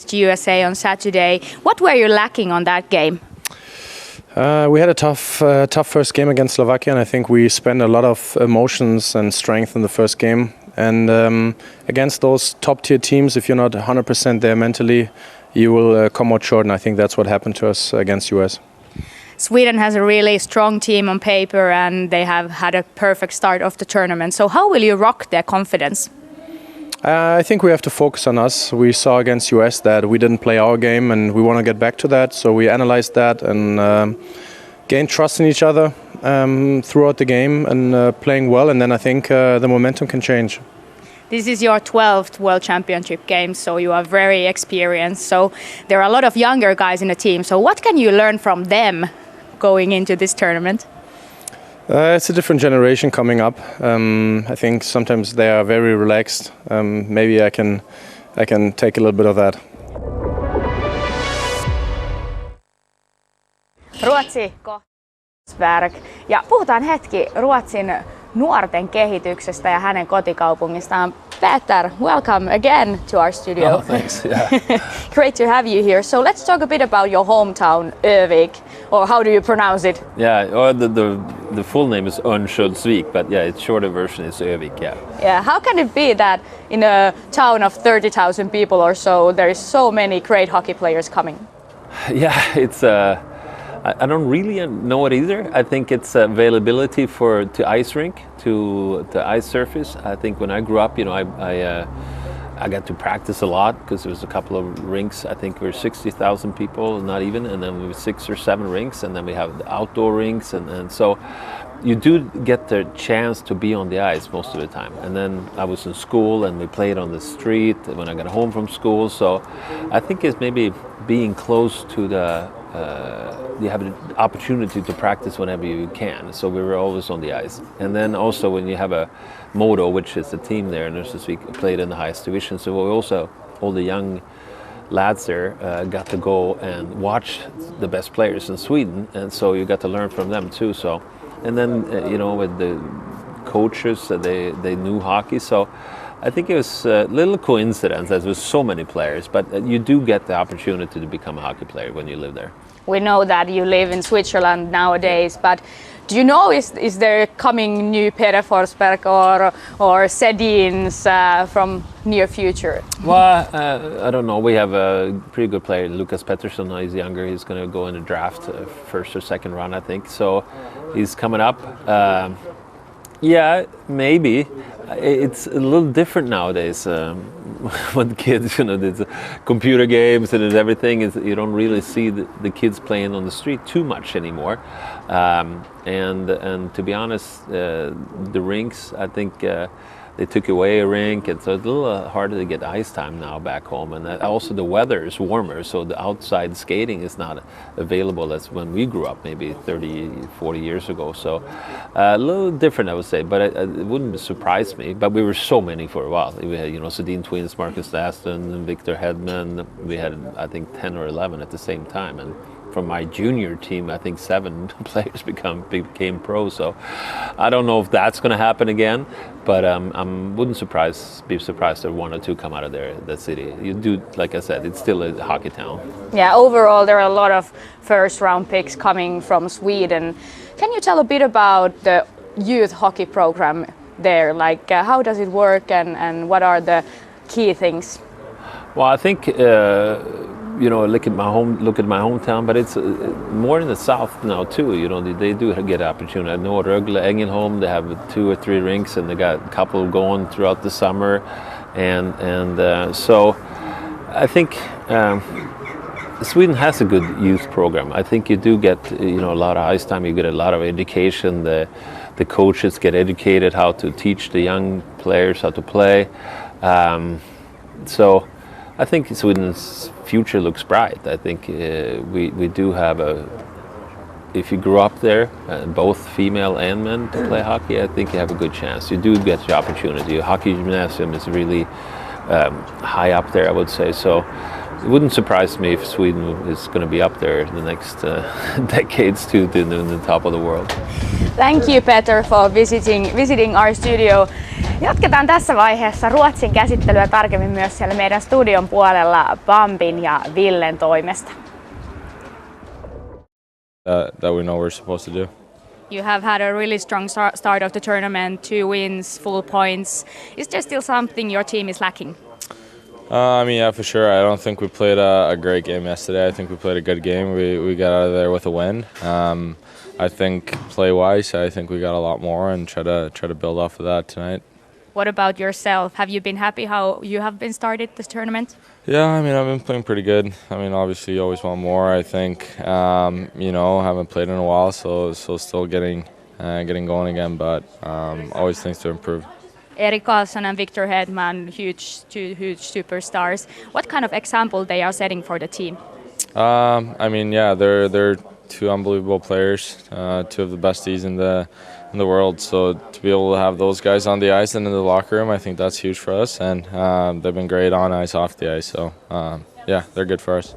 USA on Saturday. What were you lacking on that game? We had a tough first game against Slovakia, and I think we spent a lot of emotions and strength in the first game. And against those top-tier teams, if you're not 100% there mentally, you will come out short, and I think that's what happened to us against US. Sweden has a really strong team on paper, and they have had a perfect start of the tournament. So how will you rock their confidence? I think we have to focus on us. We saw against US that we didn't play our game, and we want to get back to that. So we analyzed that and gained trust in each other throughout the game and playing well. And then I think the momentum can change. This is your 12th World Championship game, so you are very experienced. So there are a lot of younger guys in the team. So what can you learn from them going into this tournament? It's a different generation coming up. I think sometimes they are very relaxed. Maybe I can take a little bit of that. Ruotsi, Forsberg. Ja puhutaan hetki Ruotsin nuorten kehityksestä ja hänen kotikaupungistaan. Peter, welcome again to our studio. Oh, thanks. Yeah. Great to have you here. So let's talk a bit about your hometown, Övik, or how do you pronounce it? Yeah, or the full name is Örnsköldsvik, but yeah, its shorter version is Övik, yeah. Yeah, how can it be that in a town of 30,000 people or so, there is so many great hockey players coming? Yeah, it's I don't really know it either. I think it's availability to ice rink, to ice surface. I think when I grew up, you know, I got to practice a lot because there was a couple of rinks. I think we were 60,000 people, not even, and then we were 6 or 7 rinks, and then we have the outdoor rinks, and so you do get the chance to be on the ice most of the time. And then I was in school, and we played on the street when I got home from school. So I think it's maybe being close to you have the opportunity to practice whenever you can. So we were always on the ice. And then also when you have a Modo, which is the team there, and we played in the highest division. So we also, all the young lads there got to go and watch the best players in Sweden. And so you got to learn from them too. So, and then, you know, with the coaches, they knew hockey. So I think it was a little coincidence that there was so many players, but you do get the opportunity to become a hockey player when you live there. We know that you live in Switzerland nowadays, but do you know is there coming new Peter Forsberg or Sedins from near future? Well, I don't know. We have a pretty good player, Lucas Pettersson. He's younger. He's going to go in the draft, first or second round, I think. So he's coming up. Yeah, maybe. It's a little different nowadays with kids, you know, there's computer games and everything. You don't really see the kids playing on the street too much anymore. And to be honest, the rinks, I think they took away a rink, and so it's a little harder to get ice time now back home. And also the weather is warmer, so the outside skating is not available as when we grew up, maybe 30, 40 years ago. So a little different, I would say, but it wouldn't surprise me. But we were so many for a while. We had, you know, Sedin twins, Marcus Aston, Victor Hedman. We had, I think, 10 or 11 at the same time. And from my junior team, I think 7 players became pro. So I don't know if that's going to happen again, but I wouldn't be surprised if 1 or 2 come out of there, that city. You do, like I said, it's still a hockey town. Yeah, overall there are a lot of first-round picks coming from Sweden. Can you tell a bit about the youth hockey program there? Like, how does it work, and what are the key things? Well, I think. You know, look at my hometown, but it's more in the south now too. You know, they do get opportunity. I know Rögle, Ängelholm, they have 2 or 3 rinks, and they got a couple going throughout the summer, and so I think Sweden has a good youth program. I think you do get, you know, a lot of ice time. You get a lot of education. The coaches get educated how to teach the young players how to play. So I think Sweden's future looks bright. I think we do have if you grew up there, both female and men, to play hockey, I think you have a good chance. You do get the opportunity. Hockey gymnasium is really high up there, I would say. So it wouldn't surprise me if Sweden is going to be up there the next decades to the top of the world. Thank you, Peter, for visiting our studio. Jatketaan tässä vaiheessa Ruotsin käsittelyä tarkemmin myös siellä meidän studion puolella Bambin ja Villen toimesta. That we know we're supposed to do. You have had a really strong start of the tournament, 2 wins, full points. Is there still something your team is lacking? Yeah, for sure. I don't think we played a great game yesterday. I think we played a good game. We got out of there with a win. I think play-wise, I think we got a lot more and try to build off of that tonight. What about yourself? Have you been happy how you have been started this tournament? Yeah, I've been playing pretty good. Obviously you always want more. I think, haven't played in a while, so still getting going again, but always things to improve. Erik Karlsson and Victor Hedman, two huge superstars. What kind of example they are setting for the team? They're two unbelievable players, two of the besties in the world. So to be able to have those guys on the ice and in the locker room, I think that's huge for us. And they've been great on ice, off the ice. So they're good for us.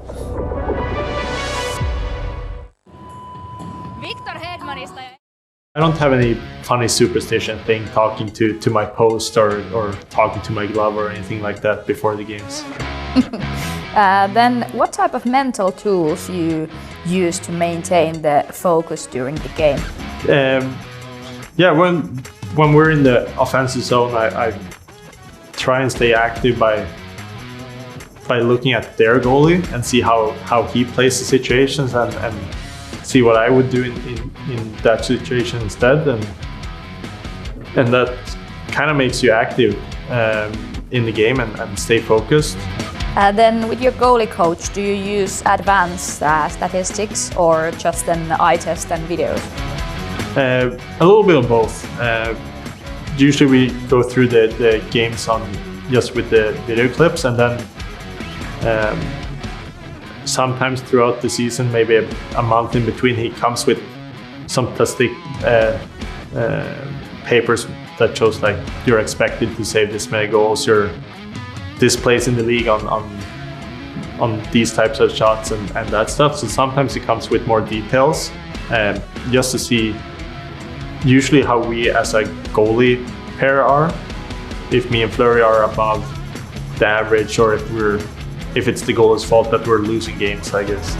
Victor Hedmanista. I don't have any funny superstition thing talking to my post or talking to my glove or anything like that before the games. Then what type of mental tools you use to maintain the focus during the game? When we're in the offensive zone, I try and stay active by looking at their goalie and see how he plays the situations and see what I would do in that situation instead, and that kind of makes you active in the game and stay focused. Then with your goalie coach, do you use advanced statistics or just an eye test and videos? A little bit of both. Usually we go through the games on just with the video clips, and then sometimes throughout the season, maybe a month in between, he comes with some statistic papers that shows like you're expected to save this many goals, you're this place in the league on these types of shots and that stuff. So sometimes it comes with more details, just to see usually how we as a goalie pair are, if me and Fleury are above the average, or if it's the goalie's fault that we're losing games, I guess.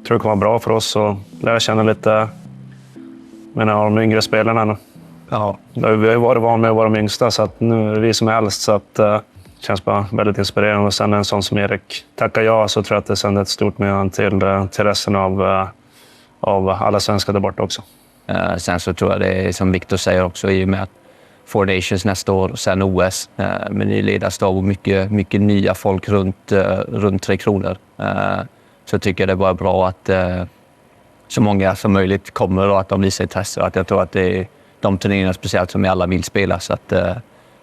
Jag tror det kommer vara bra för oss att lära känna lite de yngre spelarna. Ja. Vi har ju varit vana med att vara de yngsta, så att nu är det vi som är äldst, så att det känns bara väldigt inspirerande. Och sen en sån som Erik tackar jag, så tror jag att det sänder ett stort meddelande till resten av alla svenskar där borta också. Sen så tror jag det är som Victor säger också, i och med att Four Nations nästa år och sen OS med ny ledarstab och mycket nya folk runt Tre Kronor. Så tycker jag det är bara bra att så många som möjligt kommer och att de visar intresse. Att jag tror att det är de turneringarna speciellt som vi alla vill spela, så att det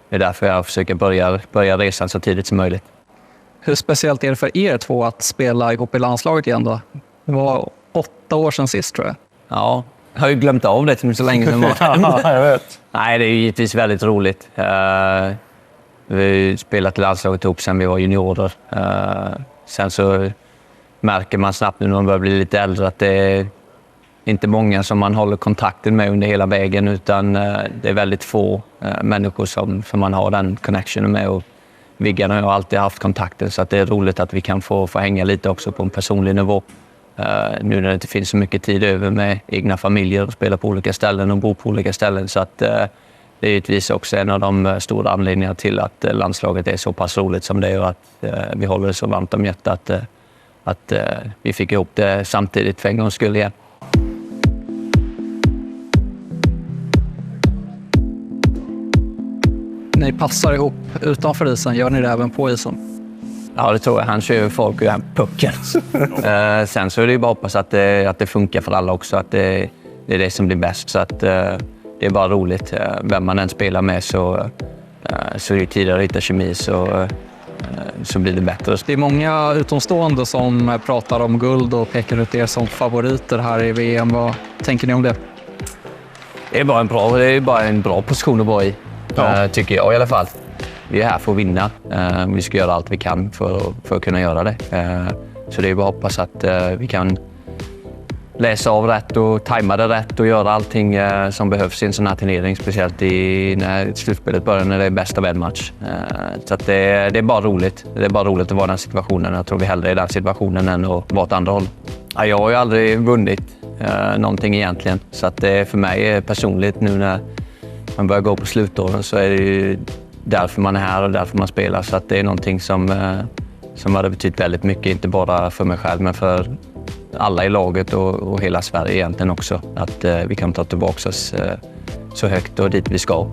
är därför jag försöker börja resan så tidigt som möjligt. Hur speciellt är det för er två att spela ihop i landslaget igen då? Det var 8 år sedan sist, tror jag. Ja, jag har ju glömt av det till så länge sedan. Ja, jag vet. Nej, det är ju givetvis väldigt roligt. Vi har spelat i landslaget ihop sedan vi var juniorer. Sen så märker man snabbt nu när man börjar bli lite äldre att det är inte många som man håller kontakten med under hela vägen, utan det är väldigt få människor som man har den connectionen med. Och Viggan och jag har alltid haft kontakten, så att det är roligt att vi kan få hänga lite också på en personlig nivå. Nu när det inte finns så mycket tid över med egna familjer och spela på olika ställen och bo på olika ställen, så att det är givetvis också en av de stora anledningarna till att landslaget är så pass roligt som det är, och att vi håller det så varmt om hjärtat att vi fick ihop det samtidigt för en gångs skull igen. Ni passar ihop utanför isen, gör ni det även på isen? Ja, det tror jag. Han kör folk och pucken. Sen så är det ju bara hoppas att det funkar för alla också, att det är det som blir bäst. Så att det är bara roligt. Vem man än spelar med så är det tidigare att hitta kemi, så så blir det bättre. Det är många utomstående som pratar om guld och pekar ut er som favoriter här i VM. Vad tänker ni om det? Det är bara en bra position att vara i, tycker jag i alla fall. Vi är här för att vinna. Vi ska göra allt vi kan för att kunna göra det. Så det är bara att hoppas att vi kan läsa av rätt och tajma det rätt och göra allting som behövs i en sån här turnering. Speciellt när slutspelet börjar, när det är bäst av en match. Så att det är bara roligt. Det är bara roligt att vara i den situationen. Jag tror vi hellre är i den situationen än att vara åt andra håll. Jag har ju aldrig vunnit någonting egentligen. Så att det för mig personligt nu när man börjar gå på slutåren så är det ju därför man är här och därför man spelar. Så att det är någonting som hade betytt väldigt mycket, inte bara för mig själv men för alla i laget och hela Sverige egentligen också. Att vi kan ta tillbaka oss så högt och dit vi ska.